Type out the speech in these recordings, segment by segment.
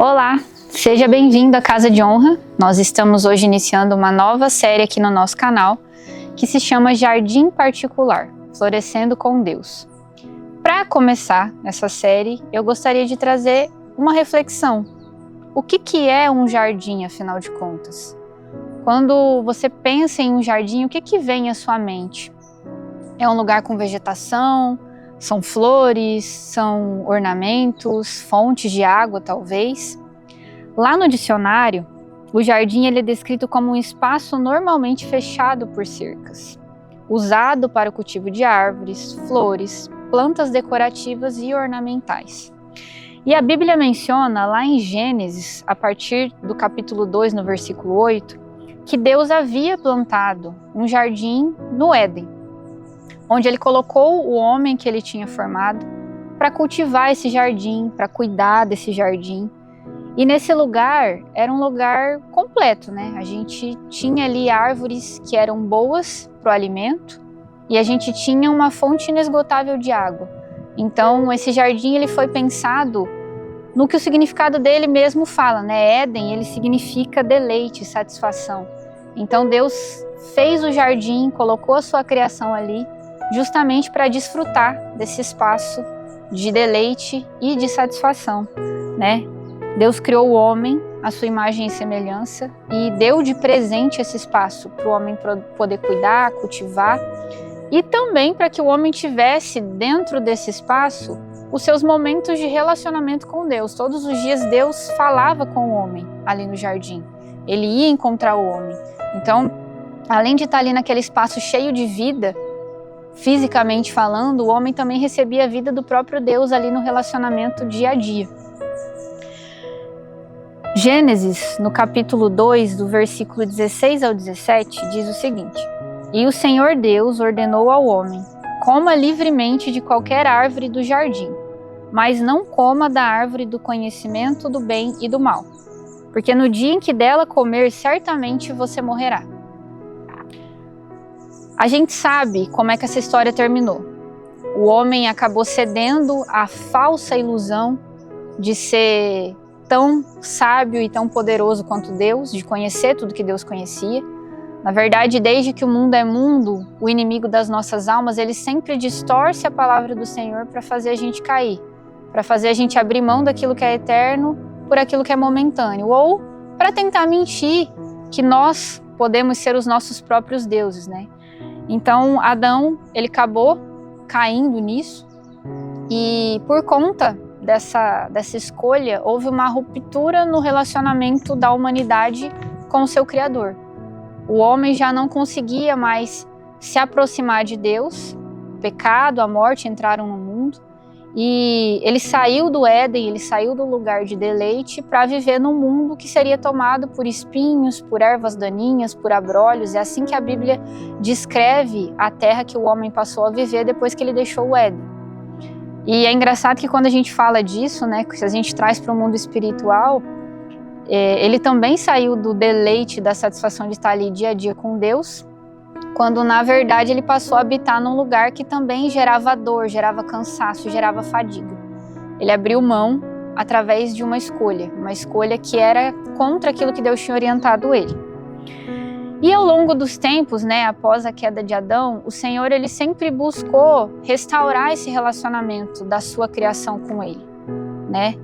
Olá, seja bem-vindo à Casa de Honra. Nós estamos hoje iniciando uma nova série aqui no nosso canal, que se chama Jardim Particular, Florescendo com Deus. Para começar essa série, eu gostaria de trazer uma reflexão. O que é um jardim, afinal de contas? Quando você pensa em um jardim, o que vem à sua mente? É um lugar com vegetação? São flores? São ornamentos? Fontes de água, talvez? Lá no dicionário, o jardim ele é descrito como um espaço normalmente fechado por cercas, usado para o cultivo de árvores, flores, plantas decorativas e ornamentais. E a Bíblia menciona lá em Gênesis, a partir do capítulo 2, no versículo 8, que Deus havia plantado um jardim no Éden, onde ele colocou o homem que ele tinha formado para cultivar esse jardim, para cuidar desse jardim. E nesse lugar, era um lugar completo, né? A gente tinha ali árvores que eram boas para o alimento e a gente tinha uma fonte inesgotável de água. Então, esse jardim ele foi pensado no que o significado dele mesmo fala, né? Éden, ele significa deleite, satisfação. Então, Deus fez o jardim, colocou a sua criação ali, justamente para desfrutar desse espaço de deleite e de satisfação, né? Deus criou o homem à sua imagem e semelhança e deu de presente esse espaço para o homem poder cuidar, cultivar e também para que o homem tivesse dentro desse espaço os seus momentos de relacionamento com Deus. Todos os dias Deus falava com o homem ali no jardim, ele ia encontrar o homem. Então, além de estar ali naquele espaço cheio de vida, fisicamente falando, o homem também recebia a vida do próprio Deus ali no relacionamento dia a dia. Gênesis, no capítulo 2, do versículo 16 ao 17, diz o seguinte: E o Senhor Deus ordenou ao homem: coma livremente de qualquer árvore do jardim, mas não coma da árvore do conhecimento do bem e do mal, porque no dia em que dela comer, certamente você morrerá. A gente sabe como é que essa história terminou. O homem acabou cedendo à falsa ilusão de ser tão sábio e tão poderoso quanto Deus, de conhecer tudo que Deus conhecia. Na verdade, desde que o mundo é mundo, o inimigo das nossas almas, ele sempre distorce a palavra do Senhor para fazer a gente cair, para fazer a gente abrir mão daquilo que é eterno por aquilo que é momentâneo, ou para tentar mentir que nós podemos ser os nossos próprios deuses, né? Então, Adão, ele acabou caindo nisso e por conta dessa escolha, houve uma ruptura no relacionamento da humanidade com o seu Criador. O homem já não conseguia mais se aproximar de Deus, o pecado, a morte entraram no mundo e ele saiu do Éden, ele saiu do lugar de deleite para viver num mundo que seria tomado por espinhos, por ervas daninhas, por abrolhos. É assim que a Bíblia descreve a terra que o homem passou a viver depois que ele deixou o Éden. E é engraçado que quando a gente fala disso, né, que a gente traz para o mundo espiritual, ele também saiu do deleite, da satisfação de estar ali dia a dia com Deus, quando na verdade ele passou a habitar num lugar que também gerava dor, gerava cansaço, gerava fadiga. Ele abriu mão através de uma escolha que era contra aquilo que Deus tinha orientado ele. E ao longo dos tempos, né, após a queda de Adão, o Senhor ele sempre buscou restaurar esse relacionamento da sua criação com ele, né?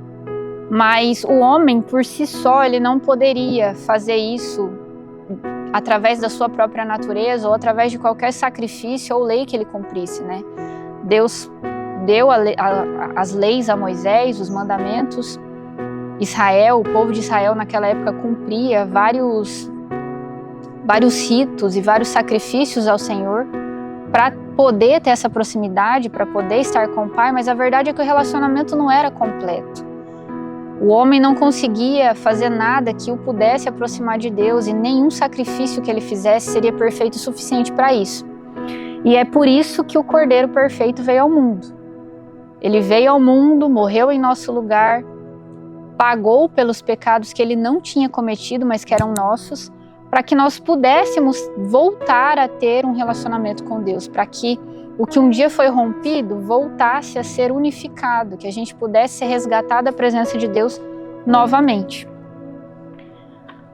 Mas o homem por si só, ele não poderia fazer isso através da sua própria natureza ou através de qualquer sacrifício ou lei que ele cumprisse, né? Deus deu as leis a Moisés, os mandamentos. Israel, o povo de Israel naquela época cumpria vários ritos e vários sacrifícios ao Senhor para poder ter essa proximidade, para poder estar com o Pai, mas a verdade é que o relacionamento não era completo. O homem não conseguia fazer nada que o pudesse aproximar de Deus e nenhum sacrifício que ele fizesse seria perfeito o suficiente para isso. E é por isso que o Cordeiro Perfeito veio ao mundo. Ele veio ao mundo, morreu em nosso lugar, pagou pelos pecados que ele não tinha cometido, mas que eram nossos, para que nós pudéssemos voltar a ter um relacionamento com Deus, para que o que um dia foi rompido voltasse a ser unificado, que a gente pudesse ser resgatado da presença de Deus novamente.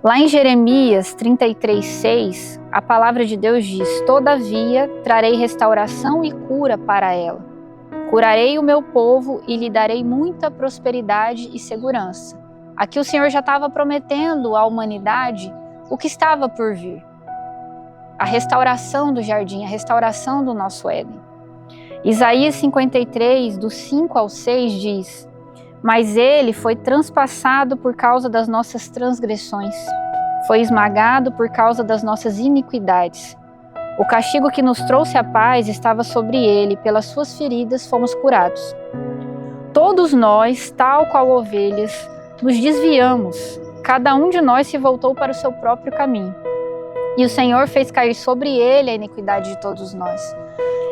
Lá em Jeremias 33:6, a palavra de Deus diz: todavia trarei restauração e cura para ela. Curarei o meu povo e lhe darei muita prosperidade e segurança. Aqui o Senhor já estava prometendo à humanidade o que estava por vir. A restauração do jardim, a restauração do nosso Éden. Isaías 53, do 5 ao 6 diz: mas ele foi transpassado por causa das nossas transgressões, foi esmagado por causa das nossas iniquidades. O castigo que nos trouxe a paz estava sobre ele, pelas suas feridas fomos curados. Todos nós, tal qual ovelhas, nos desviamos, cada um de nós se voltou para o seu próprio caminho. E o Senhor fez cair sobre ele a iniquidade de todos nós.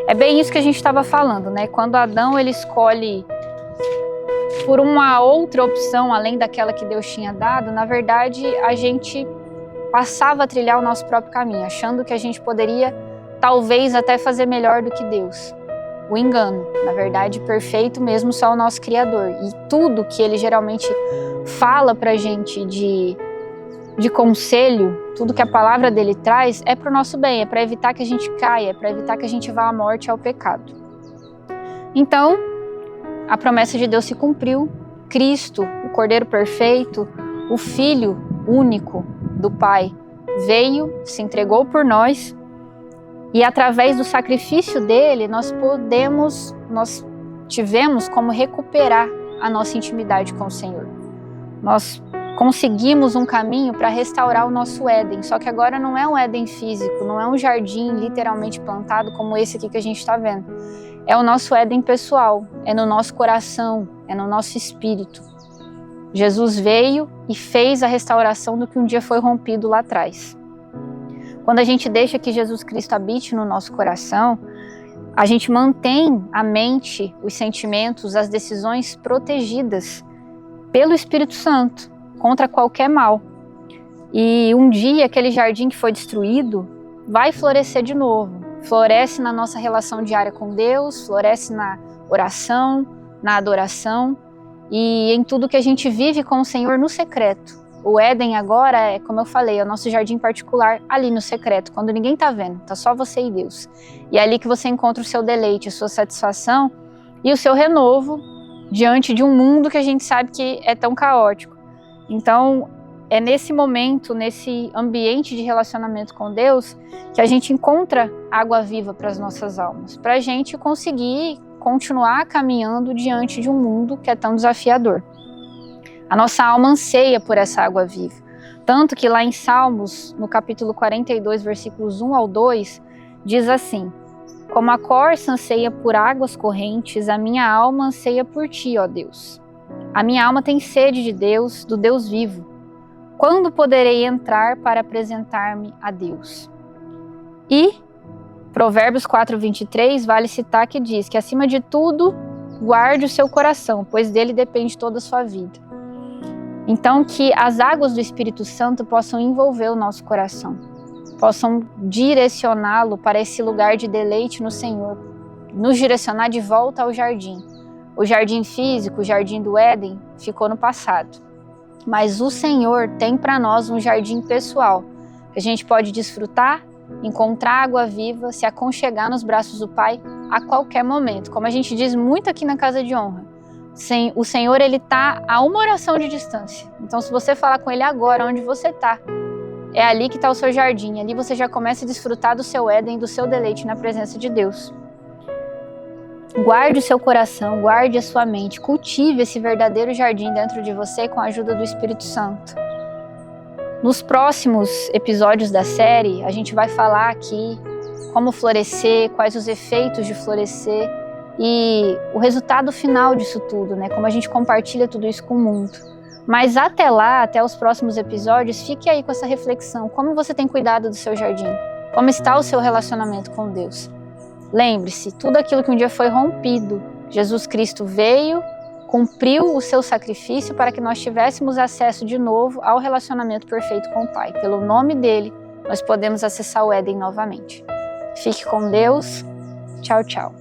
É bem isso que a gente estava falando, né? Quando Adão ele escolhe por uma outra opção, além daquela que Deus tinha dado, na verdade, a gente passava a trilhar o nosso próprio caminho, achando que a gente poderia, talvez, até fazer melhor do que Deus. O engano, na verdade, perfeito mesmo só o nosso Criador. E tudo que Ele geralmente fala pra gente de conselho, tudo que a palavra dele traz, é pro nosso bem, é para evitar que a gente caia, é para evitar que a gente vá à morte e ao pecado. Então, a promessa de Deus se cumpriu. Cristo, o Cordeiro perfeito, o Filho único do Pai, veio, se entregou por nós e através do sacrifício dele nós tivemos como recuperar a nossa intimidade com o Senhor. Nós conseguimos um caminho para restaurar o nosso Éden, só que agora não é um Éden físico, não é um jardim literalmente plantado como esse aqui que a gente está vendo. É o nosso Éden pessoal, é no nosso coração, é no nosso espírito. Jesus veio e fez a restauração do que um dia foi rompido lá atrás. Quando a gente deixa que Jesus Cristo habite no nosso coração, a gente mantém a mente, os sentimentos, as decisões protegidas pelo Espírito Santo contra qualquer mal. E um dia aquele jardim que foi destruído vai florescer de novo. Floresce na nossa relação diária com Deus, floresce na oração, na adoração e em tudo que a gente vive com o Senhor no secreto. O Éden agora é, como eu falei, é o nosso jardim particular ali no secreto, quando ninguém tá vendo, tá só você e Deus. E é ali que você encontra o seu deleite, a sua satisfação e o seu renovo diante de um mundo que a gente sabe que é tão caótico. Então, é nesse momento, nesse ambiente de relacionamento com Deus, que a gente encontra água viva para as nossas almas, para a gente conseguir continuar caminhando diante de um mundo que é tão desafiador. A nossa alma anseia por essa água viva. Tanto que lá em Salmos, no capítulo 42, versículos 1 ao 2, diz assim: como a corça anseia por águas correntes, a minha alma anseia por ti, ó Deus. A minha alma tem sede de Deus, do Deus vivo. Quando poderei entrar para apresentar-me a Deus? E Provérbios 4:23 vale citar que diz que acima de tudo guarde o seu coração, pois dele depende toda a sua vida. Então que as águas do Espírito Santo possam envolver o nosso coração, possam direcioná-lo para esse lugar de deleite no Senhor, nos direcionar de volta ao jardim. O jardim físico, o jardim do Éden, ficou no passado. Mas o Senhor tem para nós um jardim pessoal, que a gente pode desfrutar, encontrar água viva, se aconchegar nos braços do Pai a qualquer momento. Como a gente diz muito aqui na Casa de Honra, o Senhor ele está a uma oração de distância. Então se você falar com Ele agora, onde você está, é ali que está o seu jardim. Ali você já começa a desfrutar do seu Éden, do seu deleite na presença de Deus. Guarde o seu coração, guarde a sua mente, cultive esse verdadeiro jardim dentro de você com a ajuda do Espírito Santo. Nos próximos episódios da série, a gente vai falar aqui como florescer, quais os efeitos de florescer e o resultado final disso tudo, né? Como a gente compartilha tudo isso com o mundo. Mas até lá, até os próximos episódios, fique aí com essa reflexão. Como você tem cuidado do seu jardim? Como está o seu relacionamento com Deus? Lembre-se, tudo aquilo que um dia foi rompido, Jesus Cristo veio, cumpriu o seu sacrifício para que nós tivéssemos acesso de novo ao relacionamento perfeito com o Pai. Pelo nome dele, nós podemos acessar o Éden novamente. Fique com Deus. Tchau, tchau.